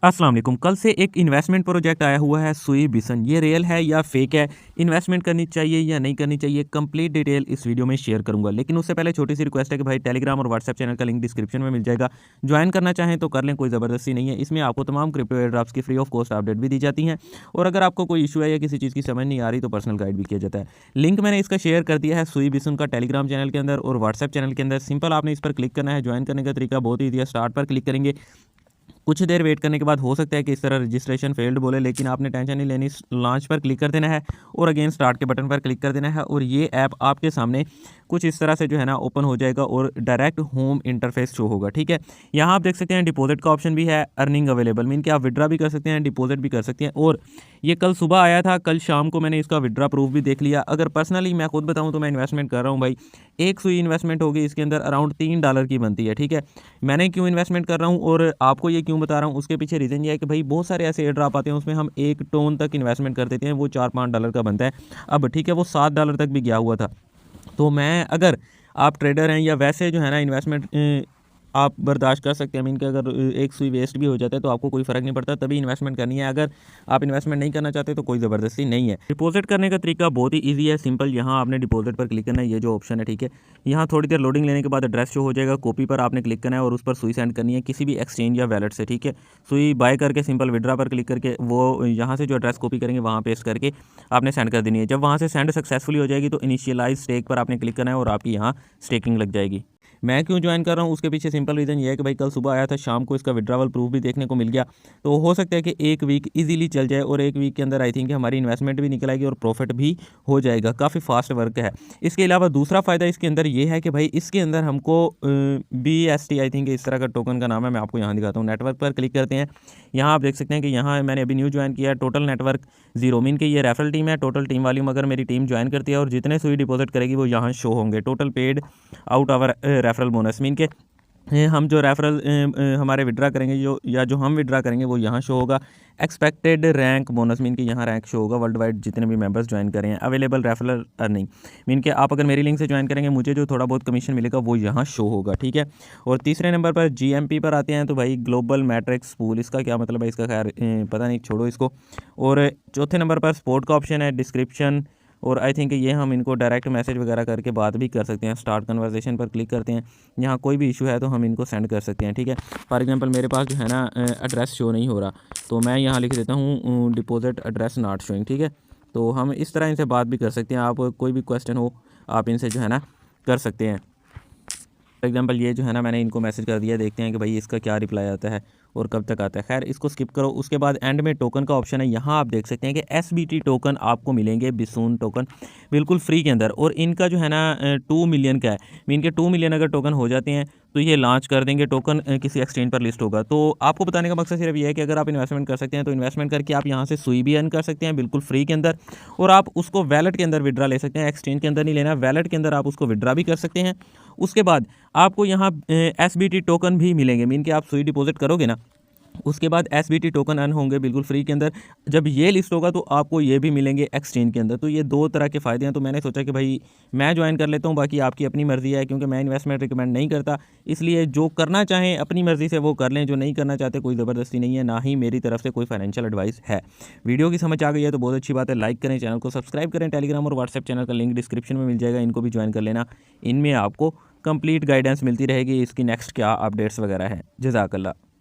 अस्सलाम वालेकुम। कल से एक इन्वेस्टमेंट प्रोजेक्ट आया हुआ है सुई बिसन। ये रियल है या फेक है, इन्वेस्टमेंट करनी चाहिए या नहीं करनी चाहिए, कंप्लीट डिटेल इस वीडियो में शेयर करूंगा। लेकिन उससे पहले छोटी सी रिक्वेस्ट है कि भाई टेलीग्राम और व्हाट्सएप चैनल का लिंक डिस्क्रिप्शन में मिल जाएगा, ज्वाइन करना चाहें तो कर लें, कोई ज़बरदस्ती नहीं है। इसमें आपको तमाम क्रिप्टो एयर ड्रॉप्स की फ्री ऑफ कॉस्ट अपडेट भी दी जाती हैं, और अगर आपको कोई इशू है या किसी चीज़ की समझ नहीं आ रही तो पर्सनल गाइड भी किया जाता है। लिंक मैंने इसका शेयर कर दिया है सुई बिसन का टेलीग्राम चैनल के अंदर और व्हाट्सएप चैनल के अंदर। सिंपल आपने इस पर क्लिक करना है। ज्वाइन करने का तरीका बहुत ईजी है। स्टार्ट पर क्लिक करेंगे, कुछ देर वेट करने के बाद हो सकता है कि इस तरह रजिस्ट्रेशन फेल्ड बोले, लेकिन आपने टेंशन नहीं लेनी। लॉन्च पर क्लिक कर देना है और अगेन स्टार्ट के बटन पर क्लिक कर देना है, और ये ऐप आपके सामने कुछ इस तरह से जो है ना ओपन हो जाएगा और डायरेक्ट होम इंटरफेस शो होगा। ठीक है, यहाँ आप देख सकते हैं डिपॉजिट का ऑप्शन भी है, अर्निंग अवेलेबल, मीन कि आप विड्रा भी कर सकते हैं, डिपॉजिट भी कर सकते हैं। और ये कल सुबह आया था, कल शाम को मैंने इसका विड्रा प्रूफ भी देख लिया। अगर पर्सनली मैं खुद बताऊँ तो मैं इन्वेस्टमेंट कर रहा हूँ भाई। एक सुई इन्वेस्टमेंट होगी, इसके अंदर अराउंड $3 की बनती है। ठीक है, मैंने क्यों इन्वेस्टमेंट कर रहा हूँ और आपको ये क्यों बता रहा हूँ, उसके पीछे रीज़न ये है कि भाई बहुत सारे ऐसे एयर ड्रॉप आते हैं, उसमें हम 1 टोन तक इन्वेस्टमेंट कर देते हैं, वो $4-5 का बनता है। अब ठीक है, वो $7 तक भी गया हुआ था। तो मैं, अगर आप ट्रेडर हैं या वैसे जो है ना इन्वेस्टमेंट आप बर्दाश्त कर सकते हैं, मीन कि अगर एक सुई वेस्ट भी हो जाता है तो आपको कोई फ़र्क नहीं पड़ता, तभी इन्वेस्टमेंट करनी है। अगर आप इन्वेस्टमेंट नहीं करना चाहते तो कोई ज़बरदस्ती नहीं है। डिपॉजिट करने का तरीका बहुत ही ईजी है, सिंपल। यहाँ आपने डिपॉजिट पर क्लिक करना है, ये जो ऑप्शन है। ठीक है, यहाँ थोड़ी देर लोडिंग लेने के बाद एड्रेस शो हो जाएगा, कॉपी पर आपने क्लिक करना है और उस पर सुई सेंड करनी है किसी भी एक्सचेंज या वैलेट से। ठीक है, सुई बाय करके सिंपल विड्रा पर क्लिक करके वो यहाँ से जो एड्रेस कॉपी करेंगे वहाँ पेस्ट करके आपने सेंड कर देनी है। जब वहाँ से सेंड सक्सेसफुली हो जाएगी तो इनिशियलाइज स्टेक पर आपने क्लिक करना है और आपकी यहाँ स्टेकिंग लग जाएगी। मैं क्यों ज्वाइन कर रहा हूँ, उसके पीछे सिंपल रीज़न ये है कि भाई कल सुबह आया था, शाम को इसका विड्रावल प्रूफ भी देखने को मिल गया। तो हो सकता है कि एक वीक इजीली चल जाए और एक वीक के अंदर आई थिंक हमारी इन्वेस्टमेंट भी निकल आएगी और प्रॉफिट भी हो जाएगा। काफ़ी फास्ट वर्क है। इसके अलावा दूसरा फ़ायदा इसके अंदर ये है कि भाई इसके अंदर हमको BST आई थिंक इस तरह का टोकन का नाम है, मैं आपको यहाँ दिखाता हूँ। नेटवर्क पर क्लिक करते हैं, यहाँ आप देख सकते हैं कि यहाँ मैंने अभी न्यू ज्वाइन किया है। टोटल नेटवर्क 0, मीन कि ये रेफरल टीम है। टोटल टीम वॉल्यूम अगर मेरी टीम ज्वाइन करती है और जितने सुई डिपॉजिट करेगी वो यहाँ शो होंगे। Total paid out our referral bonus, mean के हम जो रेफरल हमारे विड्रा करेंगे जो हम विड्रा करेंगे वो यहाँ शो होगा। एक्सपेक्टेड रैंक बोनस, मीन कि यहाँ रैंक शो होगा वर्ल्ड वाइड जितने भी मेंबर्स ज्वाइन करें हैं। अवेलेबल रेफरल अर्निंग, मीन कि आप अगर मेरी लिंक से ज्वाइन करेंगे मुझे जो थोड़ा बहुत कमीशन मिलेगा वो यहाँ शो होगा। ठीक है, और तीसरे नंबर पर GMP पर आते हैं तो भाई ग्लोबल मैट्रिक्स पूल, इसका क्या मतलब है, इसका खैर पता नहीं, छोड़ो इसको। और चौथे नंबर पर सपोर्ट का ऑप्शन है, डिस्क्रिप्शन, और आई थिंक ये हम इनको डायरेक्ट मैसेज वगैरह करके बात भी कर सकते हैं। स्टार्ट कन्वर्सेशन पर क्लिक करते हैं, यहाँ कोई भी इशू है तो हम इनको सेंड कर सकते हैं। ठीक है, फॉर एग्जांपल मेरे पास जो है ना एड्रेस शो नहीं हो रहा, तो मैं यहाँ लिख देता हूँ डिपॉजिट एड्रेस नॉट शोइंग। ठीक है, तो हम इस तरह इनसे बात भी कर सकते हैं। आप कोई भी क्वेश्चन हो आप इनसे जो है ना कर सकते हैं। फॉर एग्जांपल ये जो है ना मैंने इनको मैसेज कर दिया, देखते हैं कि भाई इसका क्या रिप्लाई आता है और कब तक आता है। खैर इसको स्किप करो। उसके बाद एंड में टोकन का ऑप्शन है, यहाँ आप देख सकते हैं कि SBT टोकन आपको मिलेंगे, बिसून टोकन बिल्कुल फ्री के अंदर, और इनका जो है ना 2 मिलियन का है। मीन के 2 मिलियन अगर टोकन हो जाते हैं तो ये लॉन्च कर देंगे, टोकन किसी एक्सचेंज पर लिस्ट होगा। तो आपको बताने का मकसद सिर्फ ये है कि अगर आप इन्वेस्टमेंट कर सकते हैं तो इन्वेस्टमेंट करके आप यहाँ से सुई भी अर्न कर सकते हैं बिल्कुल फ्री के अंदर, और आप उसको वैलेट के अंदर विड्रा ले सकते हैं। एक्सचेंज के अंदर नहीं लेना, वैलेट के अंदर आप उसको विड्रा भी कर सकते हैं। उसके बाद आपको यहाँ SBT टोकन भी मिलेंगे, मीन कि आप सुई डिपॉजिट करोगे ना, उसके बाद SBT टोकन अर्न होंगे बिल्कुल फ्री के अंदर। जब ये लिस्ट होगा तो आपको ये भी मिलेंगे एक्सचेंज के अंदर। तो ये दो तरह के फ़ायदे हैं। तो मैंने सोचा कि भाई मैं ज्वाइन कर लेता हूँ, बाकी आपकी अपनी मर्ज़ी है, क्योंकि मैं इन्वेस्टमेंट रिकमेंड नहीं करता। इसलिए जो करना चाहें अपनी मर्ज़ी से वो कर लें, जो नहीं करना चाहते कोई ज़बरदस्ती नहीं है, ना ही मेरी तरफ से कोई फाइनेंशियल एडवाइस है। वीडियो की समझ आ गई है तो बहुत अच्छी बात है, लाइक करें, चैनल को सब्सक्राइब करें। टेलीग्राम और व्हाट्सएप चैनल का लिंक डिस्क्रिप्शन में मिल जाएगा, इनको भी ज्वाइन कर लेना। इनमें आपको कंप्लीट गाइडेंस मिलती रहेगी इसकी नेक्स्ट क्या अपडेट्स वगैरह हैं। जज़ाकल्लाह।